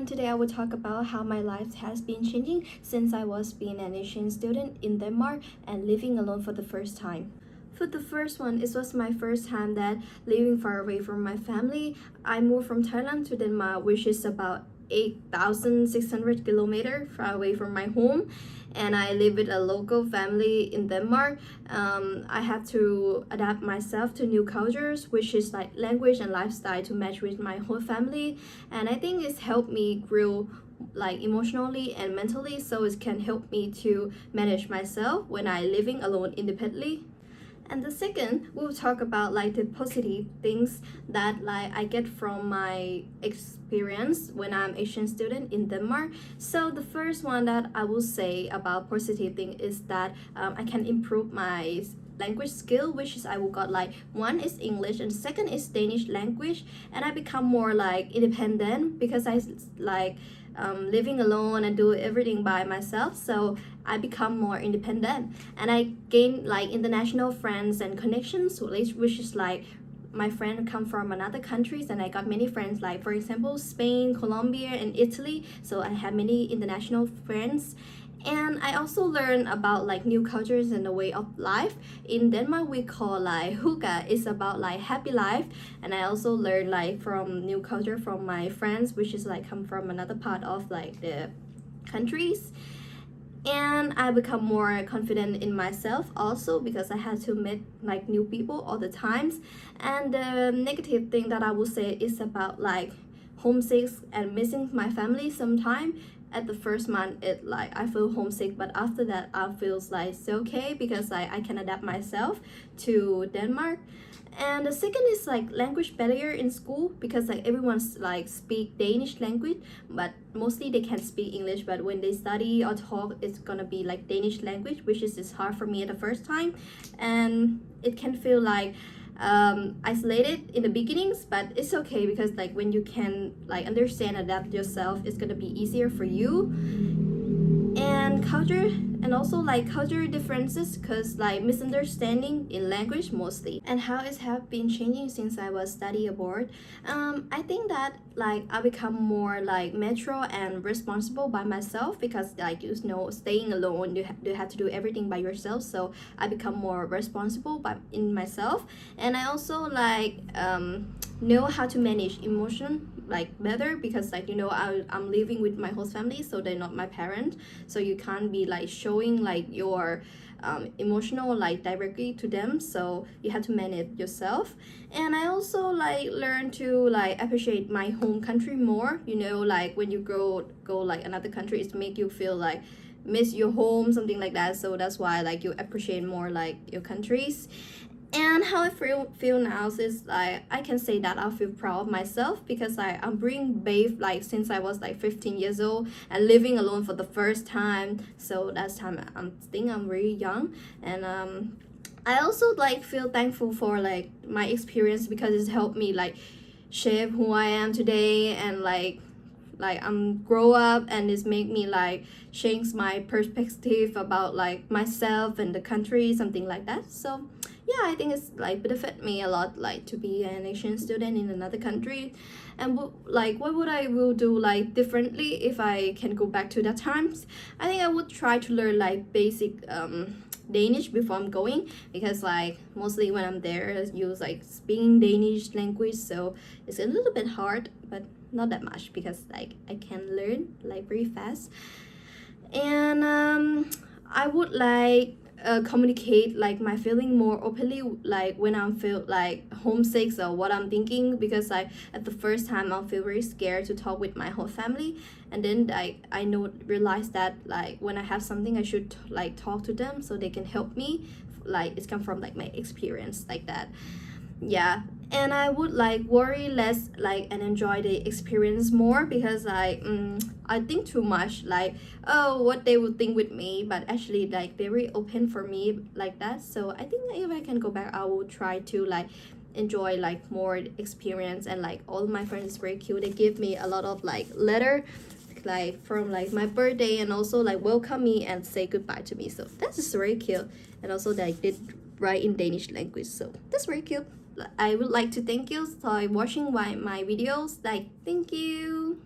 everyone, today I will talk about how my life has been changing since I was being an Asian student in Denmark and living alone for the first time. For the first one, it was my first time that living far away from my family. I moved from Thailand to Denmark, which is about 8,600 kilometers far away from my home, and I live with a local family in Denmark. I have to adapt myself to new cultures, which is like language and lifestyle, to match with my whole family, and I think it's helped me grow like emotionally and mentally, so it can help me to manage myself when I living alone independently. And the second, we'll talk about like the positive things that like I get from my experience when I'm Asian student in Denmark. So the first one that I will say about positive thing is that I can improve my language skill, which is I will got like one is English and second is Danish language, and I become more like independent because I like living alone and do everything by myself, so I become more independent, and I gain like international friends and connections, which is like my friend come from another countries, and I got many friends like for example Spain, Colombia, and Italy, so I have many international friends. And I also learn about like new cultures and the way of life. In Denmark we call like hygge, is about like happy life, and I also learn like from new culture from my friends, which is like come from another part of like the countries. And I become more confident in myself also because I had to meet like new people all the times. And the negative thing that I would say is about like homesick and missing my family sometime. At the first month it like I feel homesick, but after that I feels like it's okay because I can adapt myself to Denmark. And the second is like language barrier in school, because like everyone's like speak Danish language, but mostly they can speak English, but when they study or talk it's gonna be like Danish language, which is hard for me at the first time, and it can feel like isolated in the beginnings, but it's okay because like when you can like understand, adapt yourself, it's gonna be easier for you. And culture, and also like culture differences, because like misunderstanding in language mostly, and how it have been changing since I was study abroad. I think that like I become more like mature and responsible by myself, because like you know staying alone you have to do everything by yourself, so I become more responsible by in myself. And I also like know how to manage emotion like better, because like you know I'm living with my host family, so they're not my parents, so you can't be like showing like your emotional like directly to them, so you have to manage yourself. And I also like learn to like appreciate my home country more, you know, like when you go like another country, it make you feel like miss your home, something like that, so that's why like you appreciate more like your countries. And how I feel now is like I can say that I feel proud of myself, because I'm being brave like since I was like 15 years old and living alone for the first time. So that's time I think I'm really young. And I also like feel thankful for like my experience, because it's helped me like shape who I am today, and like I'm grow up, and it's made me like change my perspective about like myself and the country, something like that. So yeah, I think it's like benefit me a lot like to be an Asian student in another country. And like what would I will do like differently if I can go back to that times? I think I would try to learn like basic Danish before I'm going, because like mostly when I'm there I use like speaking Danish language, so it's a little bit hard, but not that much, because like I can learn like very fast. And I would like communicate like my feeling more openly, like when I'm feel like homesick or what I'm thinking, because like at the first time I'll feel very scared to talk with my whole family, and then like I know realize that like when I have something I should like talk to them so they can help me, like it's come from like my experience like that. Yeah. And I would like worry less like and enjoy the experience more, because I think too much like, oh, what they would think with me, but actually like very open for me like that. So I think if I can go back I will try to like enjoy like more experience. And like all my friends is very cute, they give me a lot of like letter like from like my birthday, and also like welcome me and say goodbye to me, so that's just very cute. And also they did write in Danish language, so that's very cute. I would like to thank you for watching my videos. Like, thank you.